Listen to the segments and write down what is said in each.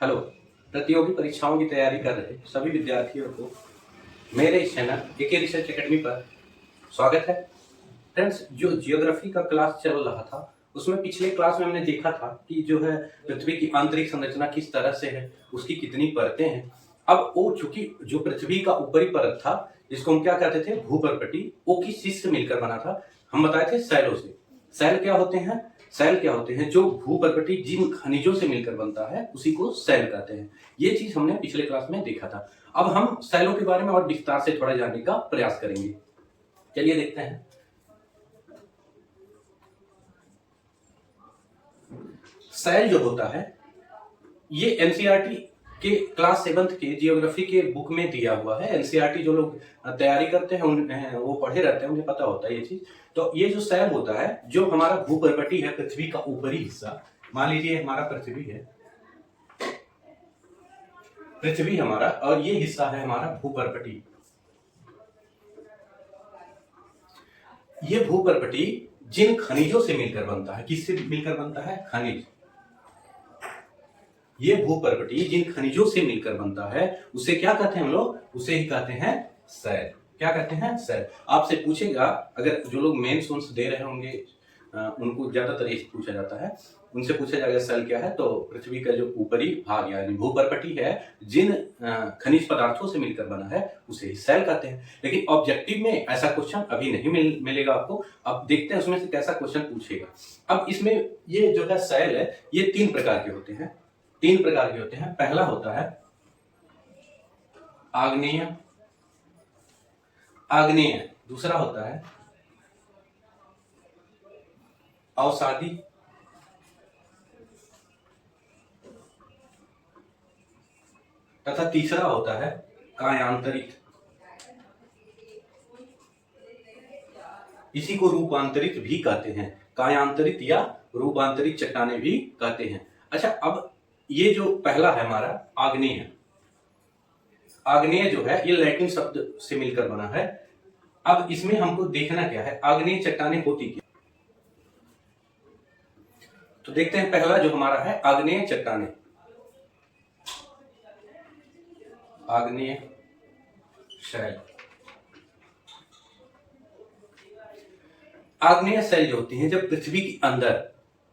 Hello. प्रतियोगी परीक्षाओं की तैयारी कर रहे सभी विद्यार्थियों को मेरे इस चैनल एके रिसर्च एकेडमी पर स्वागत है। फ्रेंड्स, जो जियोग्राफी का क्लास चल रहा था उसमें पिछले क्लास में हमने देखा था कि जो है पृथ्वी की आंतरिक संरचना किस तरह से है, उसकी कितनी परतें हैं। अब वो चूंकि जो पृथ्वी का ऊपरी परत था जिसको हम क्या कहते थे, भूपर्पटी, वो किस चीज से मिलकर बना था? हम बताए थे सैलों से। सैल क्या होते हैं? सैल क्या होते हैं? जो भूपर्पटी जिन खनिजों से मिलकर बनता है उसी को सैल कहते हैं। ये चीज हमने पिछले क्लास में देखा था। अब हम सैलों के बारे में और विस्तार से थोड़ा जानने का प्रयास करेंगे। चलिए देखते हैं। सैल जो होता है ये एनसीईआरटी के क्लास 7th के जियोग्राफी के बुक में दिया हुआ है। एनसीईआरटी जो लोग तैयारी करते हैं वो पढ़े रहते हैं, उन्हें पता होता है ये चीज। तो ये जो सैल होता है, जो हमारा भूपर्पटी है, पृथ्वी का ऊपरी हिस्सा, मान लीजिए हमारा पृथ्वी है, पृथ्वी हमारा, और ये हिस्सा है हमारा भूपर्पटी। ये भूपर्पटी जिन खनिजों से मिलकर बनता है, किससे मिलकर बनता है? खनिज। ये भूपर्पटी जिन खनिजों से मिलकर बनता है उसे क्या कहते हैं हम लोग? उसे ही कहते हैं सैल। क्या कहते हैं? सैल। आपसे पूछेगा, अगर जो लोग मेंस दे रहे होंगे उनको ज्यादातर यही पूछा जाता है, उनसे पूछा जाएगा सैल क्या है, तो पृथ्वी का जो ऊपरी भाग यानी भूपर्पटी है जिन खनिज पदार्थों से मिलकर बना है उसे ही सैल कहते हैं। लेकिन ऑब्जेक्टिव में ऐसा क्वेश्चन अभी नहीं मिलेगा आपको। अब देखते हैं उसमें से कैसा क्वेश्चन पूछेगा। अब इसमें ये जो है सैल है, ये 3 प्रकार के होते हैं। 3 प्रकार के होते हैं। पहला होता है आग्नेय। आग्नेय। दूसरा होता है अवसादी। तथा तीसरा होता है कायांतरित। इसी को रूपांतरित भी कहते हैं। कायांतरित या रूपांतरित चट्टानें भी कहते हैं। अच्छा, अब ये जो पहला है हमारा आग्नेय, आग्नेय जो है ये लैटिन शब्द से मिलकर बना है। अब इसमें हमको देखना क्या है, आग्नेय चट्टानें होती क्या। तो देखते हैं पहला जो हमारा है आग्नेय चट्टानें। आग्नेय शैल। आग्नेय शैल जो होती हैं, जब पृथ्वी के अंदर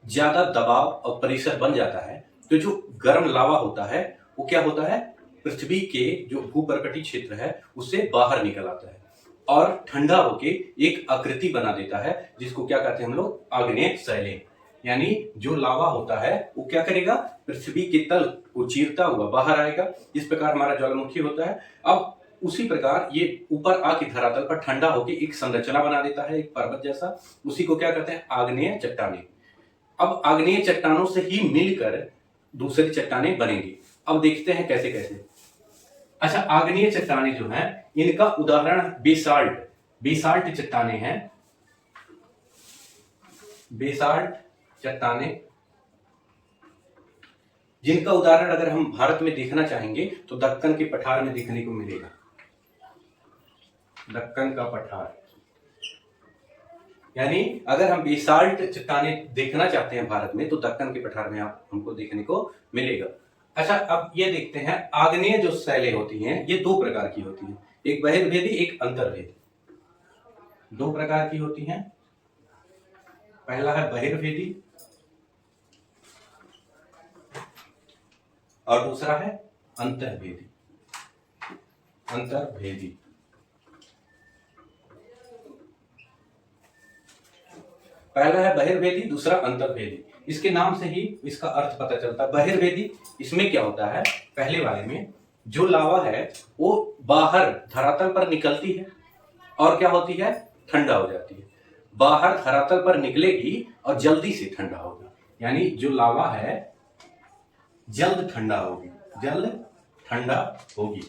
ज्यादा दबाव और प्रेशर बन जाता है तो जो गर्म लावा होता है वो क्या होता है, पृथ्वी के जो भूपर्पटी क्षेत्र है उससे बाहर निकल आता है और ठंडा होके एक आकृति बना देता है जिसको क्या कहते हैं हम लोग, आग्नेय शैलें। यानी जो लावा होता है वो क्या करेगा, पृथ्वी के तल को चीरता हुआ बाहर आएगा। इस प्रकार हमारा ज्वालामुखी होता है। अब उसी प्रकार ये ऊपर आके धरातल पर ठंडा होके एक संरचना बना देता है, एक पर्वत जैसा। उसी को क्या कहते हैं, आग्नेय चट्टानें। अब आग्नेय चट्टानों से ही मिलकर दूसरी चट्टानें बनेंगी। अब देखते हैं कैसे कैसे। अच्छा, आग्नेय चट्टानें जो हैं इनका उदाहरण बेसाल्ट, बेसाल्ट चट्टानें हैं। बेसाल्ट चट्टानें जिनका उदाहरण अगर हम भारत में देखना चाहेंगे तो दक्कन के पठार में देखने को मिलेगा। दक्कन का पठार, यानी अगर हम बेसाल्ट चट्टानें देखना चाहते हैं भारत में तो दक्कन के पठार में आप हमको देखने को मिलेगा। अच्छा, अब ये देखते हैं आग्नेय जो शैलें होती हैं ये 2 प्रकार की होती हैं, एक बहिर्वेदी एक अंतर्वेदी। 2 प्रकार की होती हैं। पहला है बहिर्वेदी और दूसरा है अंतर्वेदी। अंतर्वेदी। पहला है बहिर्वेदी, दूसरा अंतर्वेदी। इसके नाम से ही इसका अर्थ पता चलता है। बहिर्वेदी, इसमें क्या होता है, पहले वाले में जो लावा है वो बाहर धरातल पर निकलती है और क्या होती है, ठंडा हो जाती है। बाहर धरातल पर निकलेगी और जल्दी से ठंडा होगा, यानी जो लावा है जल्द ठंडा होगी, जल्द ठंडा होगी।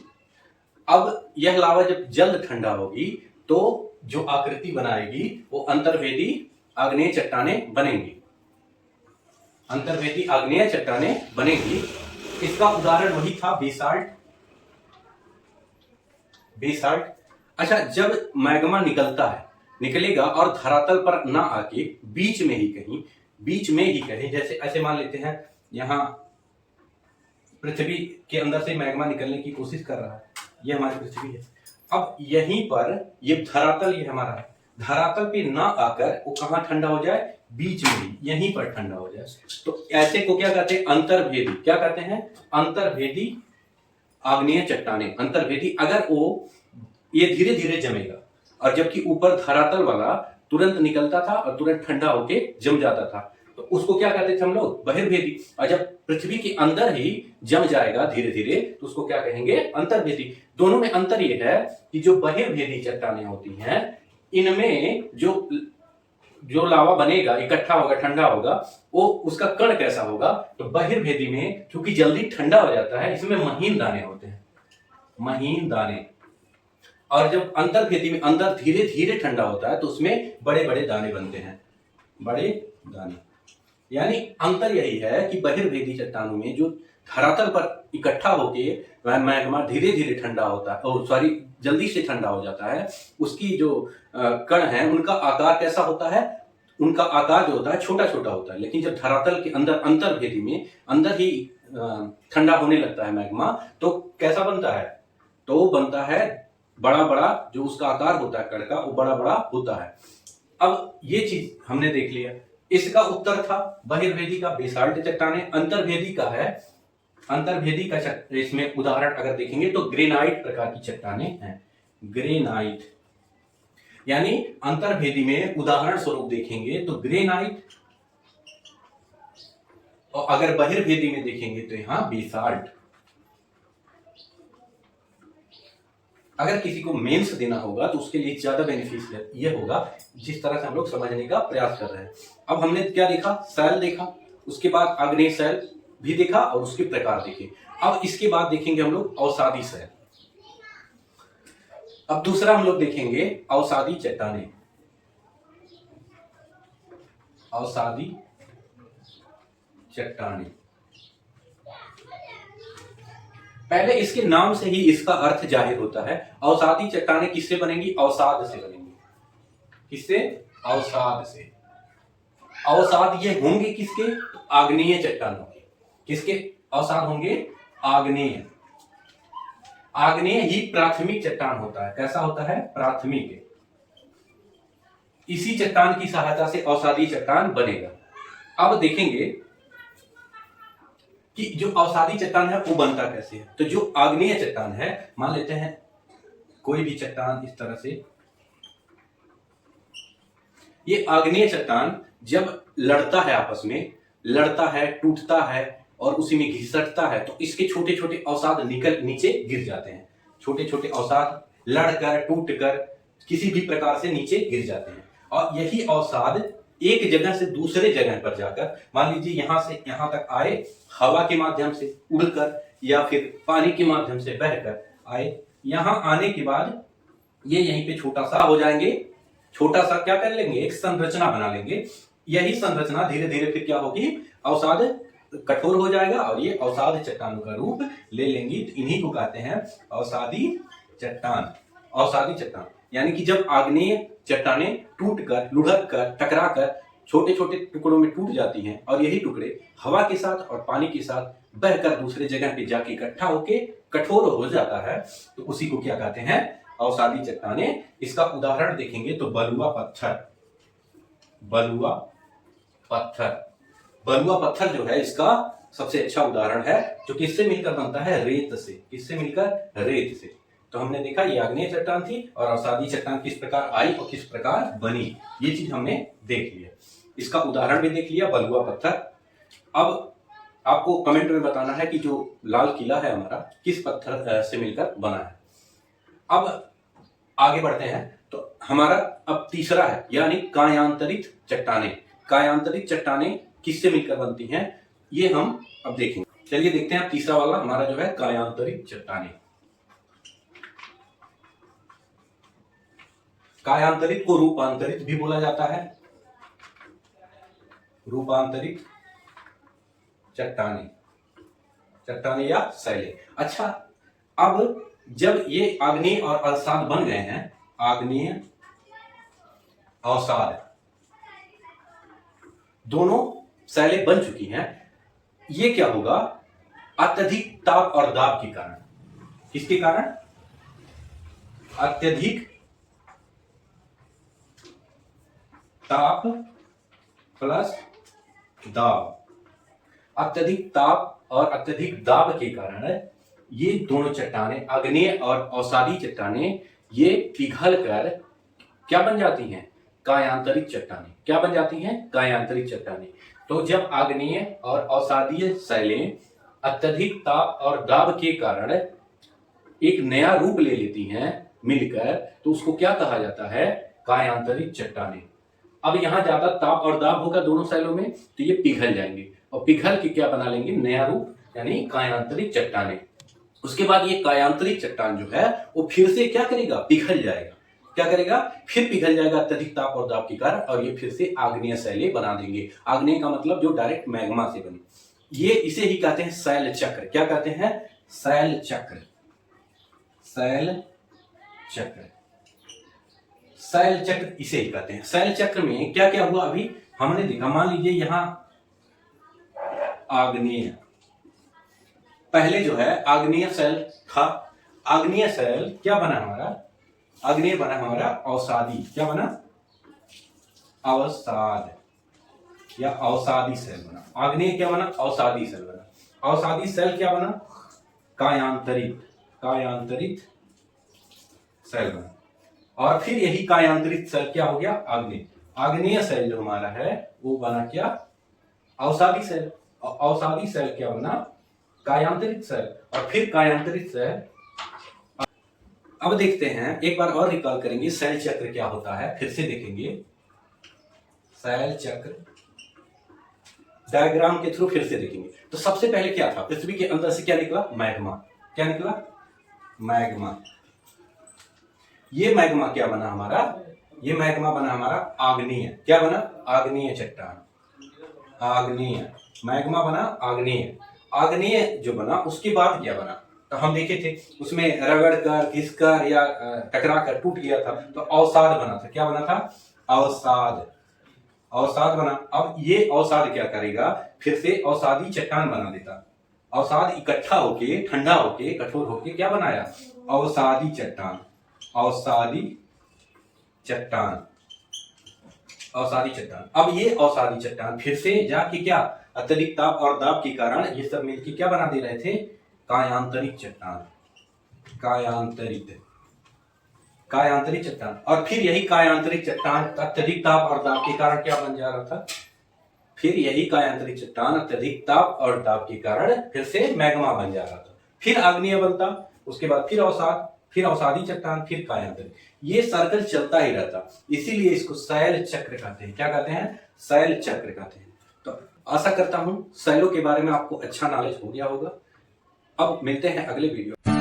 अब यह लावा जब जल्द ठंडा होगी तो जो आकृति बनाएगी वो अंतर्वेदी आग्नेय चट्टानें बनेंगी। अंतर्वेदी आग्नेय चट्टानें बनेंगी। इसका उदाहरण वही था बेसाल्ट। बेसाल्ट। अच्छा, जब मैग्मा निकलता है, निकलेगा और धरातल पर ना आके बीच में ही कहीं, जैसे ऐसे मान लेते हैं यहां पृथ्वी के अंदर से मैग्मा निकलने की कोशिश कर रहा है। ये हमारी पृथ्वी है। अब यहीं पर ये धरातल, ये हमारा है, धरातल पे ना आकर वो कहाँ ठंडा हो जाए, बीच में ही, यहीं पर ठंडा हो जाए। तो ऐसे को क्या कहते हैं, अंतर्भेदी। क्या कहते हैं, अंतर्भेदी आग्नेय चट्टानें। अंतर्भेदी, अगर वो ये धीरे धीरे जमेगा, और जबकि ऊपर धरातल वाला तुरंत निकलता था और तुरंत ठंडा होके जम जाता था, तो उसको क्या कहते थे हम लोग, बहिर्भेदी। और जब पृथ्वी के अंदर ही जम जाएगा धीरे धीरे, तो उसको क्या कहेंगे, अंतर्भेदी। दोनों में अंतर यह है कि जो बहिर्भेदी चट्टानें होती हैं, इनमें जो लावा बनेगा, इकट्ठा होगा, ठंडा होगा, वो उसका कण कैसा होगा, तो बहिर्भेदी में क्योंकि जल्दी ठंडा हो जाता है, इसमें महीन दाने होते हैं, महीन दाने। और जब अंतर्भेदी में अंदर धीरे धीरे ठंडा होता है, तो उसमें बड़े बड़े दाने बनते हैं, बड़े दाने। यानी अंतर यही है कि बहिर्भेदी चट्टानों में जो धरातल पर इकट्ठा होके मैग्मा धीरे धीरे ठंडा होता है, और सॉरी जल्दी से ठंडा हो जाता है, उसकी जो कण है उनका आकार कैसा होता है, उनका आकार जो होता है छोटा छोटा होता है। लेकिन जब धरातल के अंदर अंतर्भेदी में अंदर ही ठंडा होने लगता है मैग्मा, तो कैसा बनता है, तो वो बनता है बड़ा बड़ा, जो उसका आकार होता है कण का, वो बड़ा बड़ा होता है। अब ये चीज हमने देख लिया। इसका उत्तर था बहिर्भेदी का बेसाल्ट चट्टानें। अंतर्भेदी का है, अंतर्भेदी का इसमें उदाहरण अगर देखेंगे तो ग्रेनाइट प्रकार की चट्टानें हैं, ग्रेनाइट। यानी अंतर्भेदी में उदाहरण स्वरूप देखेंगे तो ग्रेनाइट, और अगर बहिर्भेदी में देखेंगे तो यहां बेसाल्ट। अगर किसी को मेंस देना होगा तो उसके लिए ज्यादा बेनिफिशियल ये होगा, जिस तरह से हम लोग समझने का प्रयास कर रहे हैं। अब हमने क्या देखा, सेल देखा, उसके बाद आग्नेय सेल भी देखा और उसके प्रकार देखे। अब इसके बाद देखेंगे हम लोग अवसादी सेल। अब दूसरा हम लोग देखेंगे अवसादी चट्टानें, अवसादी चट्टानें। पहले इसके नाम से ही इसका अर्थ जाहिर होता है। अवसादी चट्टानें किससे बनेंगी, अवसाद से बनेंगी। किससे, अवसाद से। अवसाद ये होंगे किसके, आग्नेय चट्टानों के। किसके अवसाद होंगे, आग्नेय। आग्नेय ही प्राथमिक चट्टान होता है। कैसा होता है, प्राथमिक। इसी चट्टान की सहायता से अवसादी चट्टान बनेगा। अब देखेंगे कि जो अवसादी चट्टान है वो बनता कैसे है। तो जो आग्नेय चट्टान है, मान लेते हैं कोई भी चट्टान इस तरह से, ये आग्नेय चट्टान जब लड़ता है, आपस में लड़ता है, टूटता है और उसी में घिसटता है, तो इसके छोटे छोटे अवसाद निकल नीचे गिर जाते हैं। छोटे छोटे अवसाद लड़कर, टूटकर किसी भी प्रकार से नीचे गिर जाते हैं, और यही अवसाद एक जगह से दूसरे जगह पर जाकर, मान लीजिए यहां से यहां तक आए, हवा के माध्यम से उड़कर या फिर पानी के माध्यम से बहकर आए, यहां आने के बाद ये यहीं पे छोटा सा हो जाएंगे, छोटा सा क्या कर लेंगे, एक संरचना बना लेंगे। यही संरचना धीरे धीरे फिर क्या होगी, अवसाद कठोर हो जाएगा और ये अवसाद चट्टानों का रूप ले लेंगी। तो इन्हीं को कहते हैं अवसादी चट्टान। अवसादी चट्टान यानी कि जब आग्नेय चट्टानें टूटकर, लुढ़ककर, टकराकर छोटे छोटे टुकड़ों में टूट जाती हैं, और यही टुकड़े हवा के साथ और पानी के साथ बहकर दूसरे जगह पे जाके इकट्ठा होके कठोर हो जाता है, तो उसी को क्या कहते हैं, अवसादी चट्टानें। इसका उदाहरण देखेंगे तो बलुआ पत्थर। बलुआ पत्थर, बलुआ पत्थर जो है इसका सबसे अच्छा उदाहरण है, जो किससे मिलकर बनता है, रेत से। किससे मिलकर, रेत से। तो हमने देखा ये आग्नेय चट्टान थी, और अवसादी चट्टान किस प्रकार आई और किस प्रकार बनी, ये चीज हमने देख लिया। इसका उदाहरण भी देख लिया, बलुआ पत्थर। अब आपको कमेंट में बताना है कि जो लाल किला है हमारा किस पत्थर से मिलकर बना है। अब आगे बढ़ते हैं, तो हमारा अब तीसरा है, यानी कायांतरित चट्टानें। कायांतरित चट्टानें किससे मिलकर बनती हैं, ये हम अब देखेंगे। चलिए देखते हैं तीसरा वाला हमारा जो है कायांतरित चट्टानें। कायांतरित को रूपांतरित भी बोला जाता है, रूपांतरित चट्टानें, चट्टानें या शैलें। अच्छा, अब जब ये आग्नेय और अवसाद बन गए हैं, आग्नेय अवसाद दोनों शैलें बन चुकी हैं, ये क्या होगा, अत्यधिक ताप और दाब के कारण। किसके कारण? अत्यधिक ताप प्लस दाब। अत्यधिक ताप और अत्यधिक दाब के कारण ये दोनों चट्टानें, आग्नेय और अवसादी चट्टानें, ये पिघल कर क्या बन जाती हैं? कायांतरित चट्टानें। क्या बन जाती हैं? कायांतरित चट्टानें। तो जब आग्नेय और अवसादीय शैलें अत्यधिक ताप और दाब के कारण एक नया रूप ले लेती हैं मिलकर, तो उसको क्या कहा जाता है? कायांतरित चट्टानें। अब यहां ज्यादा ताप और दाब होगा दोनों शैलों में, तो ये पिघल जाएंगे और पिघल के क्या बना लेंगे? नया रूप, यानी कायांतरित चट्टानें। उसके बाद ये कायांतरित चट्टान जो है वो फिर से क्या करेगा? पिघल जाएगा। क्या करेगा? फिर पिघल जाएगा अत्यधिक ताप और दाब के कारण, और ये फिर से आग्नेय शैलें बना देंगे। आग्नेय का मतलब जो डायरेक्ट मैग्मा से बनी। ये इसे ही कहते हैं शैल चक्र। क्या कहते हैं? शैल चक्र। शैल चक्र। शैल चक्र इसे ही कहते हैं। शैल चक्र में क्या क्या हुआ अभी हमने देखा। मान लीजिए यहां आग्नेय, पहले जो है आग्नेय शैल था। आग्नेय शैल क्या बना हमारा? आग्नेय बना हमारा अवसादी। क्या बना? अवसाद या अवसादी शैल बना। आग्नेय क्या बना? अवसादी शैल बना। अवसादी शैल क्या बना? कायांतरित। कायांतरित शैल बना। और फिर यही कायांतरित शैल क्या हो गया? आग्नेय। आग्नेय शैल जो हमारा है वो बना क्या? अवसादी शैल। और अवसादी शैल क्या बना? कायांतरित शैल। और फिर कायांतरित शैल। अब देखते हैं, एक बार और रिकॉल करेंगे शैल चक्र क्या होता है, फिर से देखेंगे। शैल चक्र डायग्राम के थ्रू फिर से देखेंगे। तो सबसे पहले क्या था? पृथ्वी के अंदर से क्या निकला? मैग्मा। क्या निकला? मैग्मा। ये मैग्मा क्या बना हमारा? ये मैग्मा बना हमारा आग्नेय। क्या बना? आग्नेय चट्टान। आग्नेय मैग्मा बना आग्नेय। आग्नेय जो बना उसके बाद क्या बना? तो हम देखे थे उसमें रगड़ कर, घिस कर या टकरा कर टूट गया था, तो अवसाद बना था। क्या बना था? अवसाद। अवसाद बना। अब ये अवसाद क्या करेगा? फिर से अवसादी चट्टान बना देता। अवसाद इकट्ठा होके, ठंडा होके, कठोर होके क्या बनाया? अवसादी चट्टान। अवसादी चट्टान। अवसादी चट्टान। अब ये अवसादी चट्टान फिर से जाके क्या? अत्यधिक ताप और दाब के कारण ये सब मिलकर क्या बना दे रहे थे? कायांतरित चट्टान। कायांतरित। कायांतरित चट्टान। और फिर यही कायांतरित चट्टान अत्यधिक ताप और दाब के कारण क्या बन जा रहा था? फिर यही कायांतरित चट्टान अत्यधिक ताप और दाब के कारण फिर से मैग्मा बन जा रहा था। फिर आग्नेय बनता, उसके बाद फिर अवसाद, फिर अवसादी चट्टान, फिर कायांतरित। ये सर्कल चलता ही रहता। इसीलिए इसको शैल चक्र कहते हैं। क्या कहते हैं? शैल चक्र कहते हैं। तो आशा करता हूं शैलों के बारे में आपको अच्छा नॉलेज हो गया होगा। अब मिलते हैं अगले वीडियो।